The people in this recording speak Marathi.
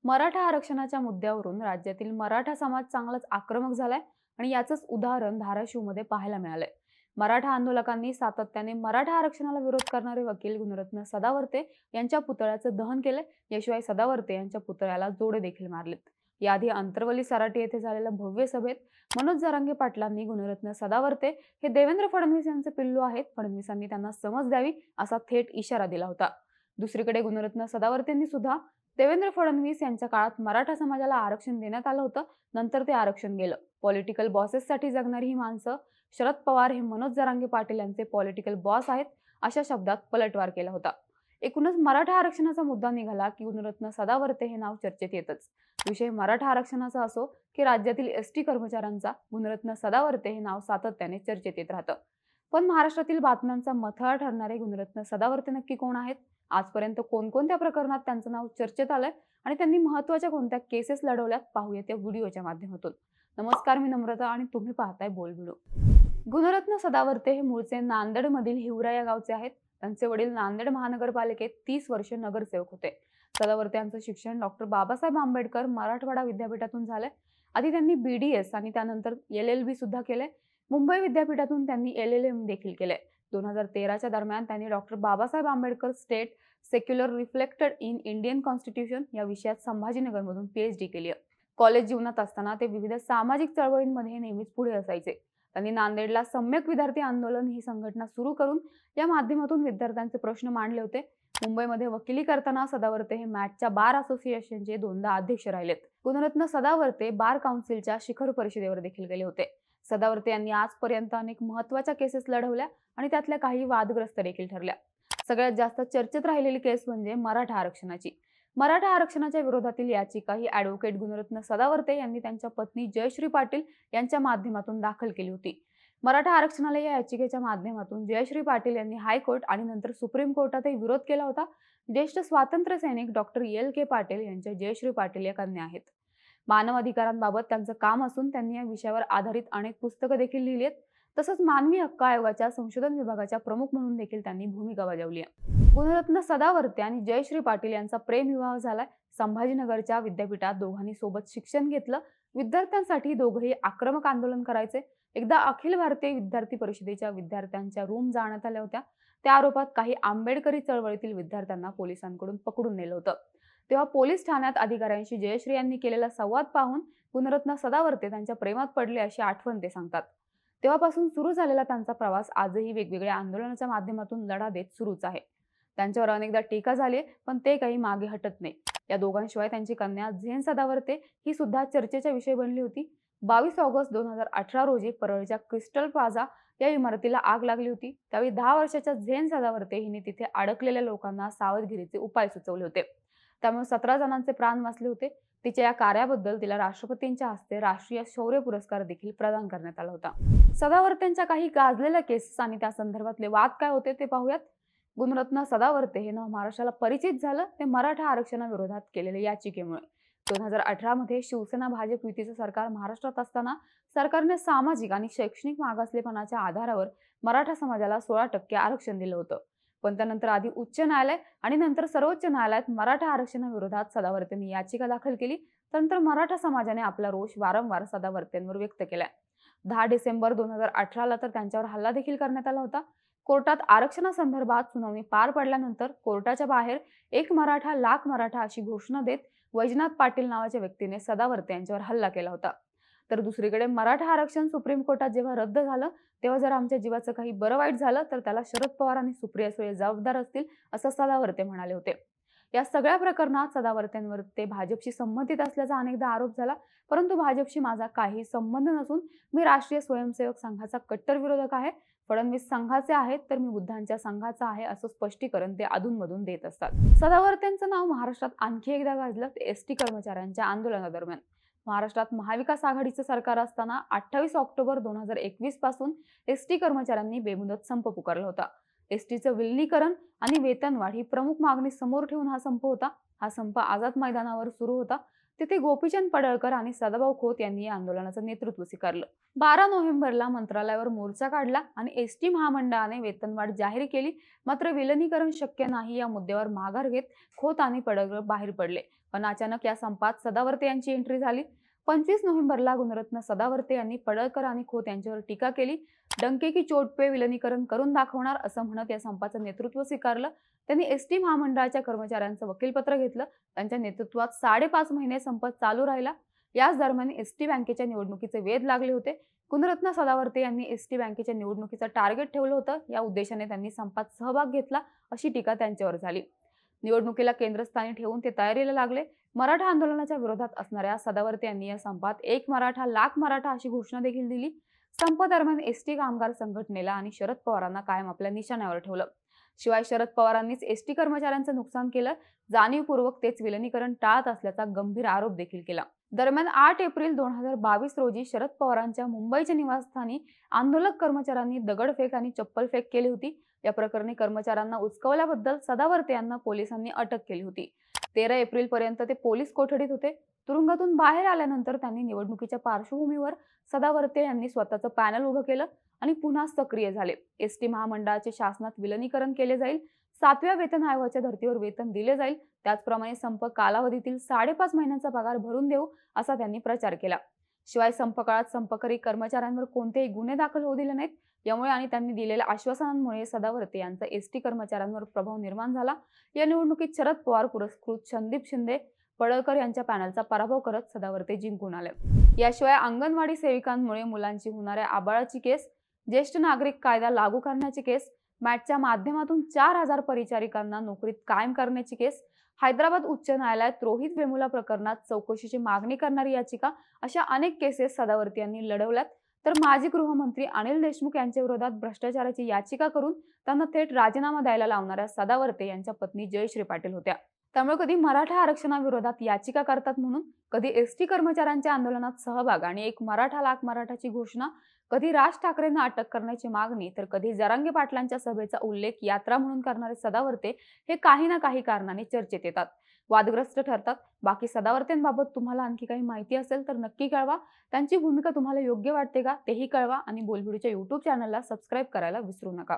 मराठा आरक्षणाच्या मुद्द्यावरून राज्यातील मराठा समाज चांगलाच आक्रमक झालाय आणि याचंच उदाहरण धाराशिवमध्ये पाहायला मिळालंय. मराठा आंदोलकांनी सातत्याने मराठा आरक्षणाला विरोध करणारे वकील गुणरत्न सदावर्ते यांच्या पुतळ्याचं दहन केलंय. याशिवाय सदावर्ते यांच्या पुतळ्याला जोडे देखील मारलेत. याआधी अंतरवली सराटी येथे झालेल्या भव्य सभेत मनोज जरांगे पाटलांनी गुणरत्न सदावर्ते हे देवेंद्र फडणवीस यांचे पिल्लू आहेत, फडणवीसांनी त्यांना समज द्यावी असा थेट इशारा दिला होता. दुसरीकडे गुणरत्न सदावर्तेंनी सुद्धा देवेंद्र फडणवीस यांच्या काळात मराठा समाजाला आरक्षण देण्यात आलं होतं, नंतर ते आरक्षण गेलं. पॉलिटिकल बॉसेससाठी जगणारी ही माणसं, शरद पवार हे मनोज जरांगे पाटील यांचे पॉलिटिकल बॉस आहेत, अशा शब्दात पलटवार केला होता. एकूणच मराठा आरक्षणाचा मुद्दा निघाला की गुणरत्न सदावर्ते हे नाव चर्चेत येतच. विषय मराठा आरक्षणाचा असो की राज्यातील एसटी कर्मचाऱ्यांचा, गुणरत्न सदावर्ते हे नाव सातत्याने चर्चेत येत राहतं. पण महाराष्ट्रातील बातम्यांचा मथळा ठरणारे गुणरत्न सदावर्ते नक्की कोण आहेत? आजपर्यंत कोणकोणत्या प्रकरणात त्यांचं नाव चर्चेत आलंय आणि त्यांनी महत्त्वाच्या कोणत्या केसेस लढवल्यात, पाहूयात या व्हिडिओच्या माध्यमातून. नमस्कार, मी नम्रता आणि तुम्ही पाहताय बोल व्हिडिओ. गुणरत्न सदावर्ते हे मूळचे नांदेडमधील हिवरा या गावचे आहेत. त्यांचे वडील नांदेड महानगरपालिकेत 30 वर्ष नगरसेवक होते. सदावर्ते यांचं शिक्षण डॉक्टर बाबासाहेब आंबेडकर मराठवाडा विद्यापीठातून झालंय. आधी त्यांनी BDS आणि त्यानंतर LLB सुद्धा केले. मुंबई विद्यापीठातून त्यांनी LLM देखील केले. 2013च्या दरम्यान त्यांनी doctor Babasaheb Ambedkar state secular reflected in Indian constitution या विषयात संभाजीनगरमधून PhD केली. कॉलेज जीवनात असताना ते विविध सामाजिक चळवळींमध्ये नेहमीच पुढे असायचे. त्यांनी नांदेडला सम्यक विद्यार्थी आंदोलन ही संघटना सुरू करून या माध्यमातून विद्यार्थ्यांचे प्रश्न मांडले होते. मुंबईमध्ये वकिली करताना सदावर्ते हे मॅटच्या बार असोसिएशनचे 2दा अध्यक्ष राहिलेत. गुणरत्न सदावर्ते बार काउन्सिलच्या शिखर परिषदेवर देखील गेले होते. सदावर्ते यांनी आजपर्यंत अनेक महत्त्वाच्या केसेस लढवल्या आणि त्यातल्या काही वादग्रस्त देखील ठरल्या. सगळ्यात जास्त चर्चेत राहिलेली केस म्हणजे मराठा आरक्षणाची. मराठा आरक्षणाच्या विरोधातील याचिका ही ॲडव्होकेट गुणरत्न सदावर्ते यांनी त्यांच्या पत्नी जयश्री पाटील यांच्या माध्यमातून दाखल केली होती. मराठा आरक्षणाला या याचिकेच्या माध्यमातून जयश्री पाटील यांनी हायकोर्ट आणि नंतर सुप्रीम कोर्टातही विरोध केला होता. ज्येष्ठ स्वातंत्र्य सैनिक डॉक्टर LK पाटील यांच्या जयश्री पाटील या कन्या आहेत. मानव अधिकारांबाबत त्यांचं काम असून त्यांनी या विषयावर आधारित अनेक पुस्तकं देखील लिहिली आहेत. तसंच मानवी हक्क आयोगाच्या संशोधन विभागाच्या प्रमुख म्हणून देखील त्यांनी भूमिका बजावली आहे. गुणरत्न सदावर्ते आणि जयश्री पाटील यांचा प्रेमविवाह झालाय. संभाजीनगरच्या विद्यापीठात दोघांनी सोबत शिक्षण घेतलं. विद्यार्थ्यांसाठी दोघंही आक्रमक आंदोलन करायचे. एकदा अखिल भारतीय विद्यार्थी परिषदेच्या विद्यार्थ्यांच्या रूम जाळण्यात आल्या होत्या. त्या आरोपात काही आंबेडकरी चळवळीतील विद्यार्थ्यांना पोलिसांकडून पकडून नेलं होतं. तेव्हा पोलीस ठाण्यात अधिकाऱ्यांशी जयश्री यांनी केलेला संवाद पाहून गुणरत्न सदावर्ते त्यांच्या प्रेमात पडले अशी आठवण ते सांगतात. तेव्हापासून सुरू झालेला त्यांचा प्रवास आजही वेगवेगळ्या आंदोलनाच्या माध्यमातून लढा देत सुरूच आहे. त्यांच्यावर अनेकदा टीका झाली, पण ते काही मागे हटत नाही. या दोघांशिवाय त्यांची कन्या झेन सदावर्ते ही सुद्धा चर्चेचा विषय बनली होती. 22 ऑगस्ट 2018 रोजी परळच्या क्रिस्टल प्लाझा या इमारतीला आग लागली होती. त्यावेळी 10 वर्षाच्या झेन सदावर्ते हिने तिथे अडकलेल्या लोकांना सावधगिरीचे उपाय सुचवले होते. त्यामुळे 17 जणांचे प्राण वाचले होते. तिच्या या कार्याबद्दल तिला राष्ट्रपतींच्या हस्ते राष्ट्रीय शौर्य पुरस्कार देखील प्रदान करण्यात आला होता. सदावर्तेंच्या काही गाजलेल्या केसेस आणि त्या संदर्भातले वाद काय होते ते पाहूयात. गुणरत्न सदावर्ते हे नाव महाराष्ट्राला परिचित झालं ते मराठा आरक्षणाविरोधात केलेल्या याचिकेमुळे. 2018 मध्ये शिवसेना भाजप युतीचं सरकार महाराष्ट्रात असताना सरकारने सामाजिक आणि शैक्षणिक मागासलेपणाच्या आधारावर मराठा समाजाला 16% आरक्षण दिलं होतं. पण त्यानंतर आधी उच्च न्यायालय आणि नंतर सर्वोच्च न्यायालयात मराठा आरक्षणाविरोधात सदावर्तेंनी याचिका दाखल केली. त्यानंतर मराठा समाजाने आपला रोष वारंवार सदावर्तेंवर व्यक्त केलाय. 10 डिसेंबर 2018ला तर त्यांच्यावर हल्ला देखील करण्यात आला होता. कोर्टात आरक्षणासंदर्भात सुनावणी पार पडल्यानंतर कोर्टाच्या बाहेर एक मराठा लाख मराठा अशी घोषणा देत वैजनाथ पाटील नावाच्या व्यक्तीने सदावर्ते यांच्यावर हल्ला केला होता. तर दुसरीकडे मराठा आरक्षण सुप्रीम कोर्टात जेव्हा रद्द झालं तेव्हा जर आमच्या जीवाचं काही बरं वाईट झालं तर त्याला शरद पवार आणि सुप्रिया सुळे जबाबदार असतील, असं सदावर्ते म्हणाले होते. या सगळ्या प्रकरणात सदावर्तेंवर ते भाजपशी संबंधित असल्याचा अनेकदा आरोप झाला, परंतु भाजपशी माझा काही संबंध नसून मी राष्ट्रीय स्वयंसेवक संघाचा कट्टर विरोधक आहे. फडणवीस संघाचे आहेत तर मी बुद्धांच्या संघाचा आहे, असं स्पष्टीकरण ते अधूनमधून देत असतात. सदावर्तेंचं नाव महाराष्ट्रात आणखी एकदा गाजलं ते ST कर्मचाऱ्यांच्या आंदोलनादरम्यान. महाराष्ट्रात महाविकास आघाडीचं सरकार असताना 28 ऑक्टोबर 2021 पासून ST कर्मचाऱ्यांनी बेमुदत संप पुकारला होता. STचं विलिनीकरण आणि वेतनवाढ ही प्रमुख मागणी समोर ठेवून हा संप होता. हा संप आझाद मैदानावर सुरू होता. तिथे गोपीचंद पडळकर आणि सदाभाऊ खोत यांनी या आंदोलनाचं नेतृत्व स्वीकारलं. 12 नोव्हेंबरला मंत्रालयावर मोर्चा काढला आणि एसटी महामंडळाने वेतनवाढ जाहीर केली. मात्र विलिनीकरण शक्य नाही या मुद्द्यावर माघार घेत खोत आणि पडळकर बाहेर पडले. पण अचानक या संपात सदावर्ते यांची एंट्री झाली. 25 नोव्हेंबरला गुणरत्न सदावर्ते यांनी पडळकर आणि खोत यांच्यावर टीका केली. डंके की चोट पे विलिनीकरण करून दाखवणार असं म्हणत या संपाचं नेतृत्व स्वीकारलं. त्यांनी एसटी महामंडळाच्या कर्मचाऱ्यांचं वकीलपत्र घेतलं. त्यांच्या नेतृत्वात 5.5 महिने संप चालू राहिला. याच दरम्यान एसटी बँकेच्या निवडणुकीचे वेध लागले होते. गुणरत्न सदावर्ते यांनी एसटी बँकेच्या निवडणुकीचं टार्गेट ठेवलं होतं. या उद्देशाने त्यांनी संपात सहभाग घेतला अशी टीका त्यांच्यावर झाली. निवडणुकीला केंद्रस्थानी ठेवून ते तयारीला लागले. मराठा आंदोलनाच्या विरोधात असणाऱ्या सदावर्ते यांनी या संपात एक मराठा लाख मराठा अशी घोषणा देखील दिली. संप दरम्यान एसटी कामगार संघटनेला आणि शरद पवारांना कायम आपल्या निशाण्यावर ठेवलं. शिवाय शरद पवारांनीच एसटी कर्मचाऱ्यांचं नुकसान केलं, जाणीवपूर्वक तेच विलिनीकरण टाळत असल्याचा गंभीर आरोप देखील केला. दरम्यान 8 एप्रिल 2022 रोजी शरद पवारांच्या मुंबईच्या निवासस्थानी आंदोलक कर्मचाऱ्यांनी दगडफेक आणि चप्पलफेक केली होती. या प्रकरणी कर्मचाऱ्यांना उचकवल्याबद्दल सदावर्ते यांना पोलिसांनी अटक केली होती. 13 एप्रिल पर्यंत ते पोलीस कोठडीत होते. तुरुंगातून बाहेर आल्यानंतर त्यांनी निवडणुकीच्या पार्श्वभूमीवर सदावर्ते यांनी स्वतःचं पॅनल उभं केलं आणि पुन्हा सक्रिय झाले. एसटी महामंडळाचे शासनात विलिनीकरण केले जाईल, 7व्या वेतन आयोगाच्या धर्तीवर वेतन दिले जाईल, त्याचप्रमाणे संप कालावधीतील 5.5 महिन्यांचा पगार भरून देऊ असा त्यांनी प्रचार केला. शिवाय संप काळात संपकरी कर्मचाऱ्यांवर कोणतेही गुन्हे दाखल होऊ दिले नाहीत. यामुळे आणि त्यांनी दिलेल्या आश्वासनांमुळे सदावर्ते यांचा एसटी कर्मचाऱ्यांवर प्रभाव निर्माण झाला. या निवडणुकीत शरद पवार पुरस्कृत संदीप शिंदे पडळकर यांच्या पॅनलचा पराभव करत सदावर्ते जिंकून आले. याशिवाय अंगणवाडी सेविकांमुळे मुलांची होणाऱ्या आबाळाची केस, ज्येष्ठ नागरिक कायदा लागू करण्याची केस, मॅटच्या माध्यमातून 4,000 परिचारिकांना नोकरीत कायम करण्याची केस, हैदराबाद उच्च न्यायालयात रोहित वेमुला प्रकरणात चौकशीची मागणी करणारी याचिका अशा अनेक केसेस सदावर्ते यांनी लढवल्यात. तर माजी गृहमंत्री अनिल देशमुख यांच्या विरोधात भ्रष्टाचाराची याचिका करून त्यांना थेट राजीनामा द्यायला लावणाऱ्या सदावर्ते यांच्या पत्नी जयश्री पाटील होत्या. त्यामुळे कधी मराठा आरक्षणाविरोधात याचिका करतात म्हणून, कधी एसटी कर्मचाऱ्यांच्या आंदोलनात सहभाग आणि एक मराठा लाख मराठाची घोषणा, कधी राज ठाकरेंना अटक करण्याची मागणी, तर कधी जरांगे पाटलांच्या सभेचा उल्लेख यात्रा म्हणून करणारे सदावर्ते हे काही ना काही कारणाने चर्चेत येतात, वादग्रस्त ठरतात. बाकी सदावर्तेंबाबत तुम्हाला आणखी काही माहिती असेल तर नक्की कळवा. त्यांची भूमिका तुम्हाला योग्य वाटते का तेही कळवा आणि बोलबिडूच्या YouTube चॅनलला सबस्क्राईब करायला विसरू नका.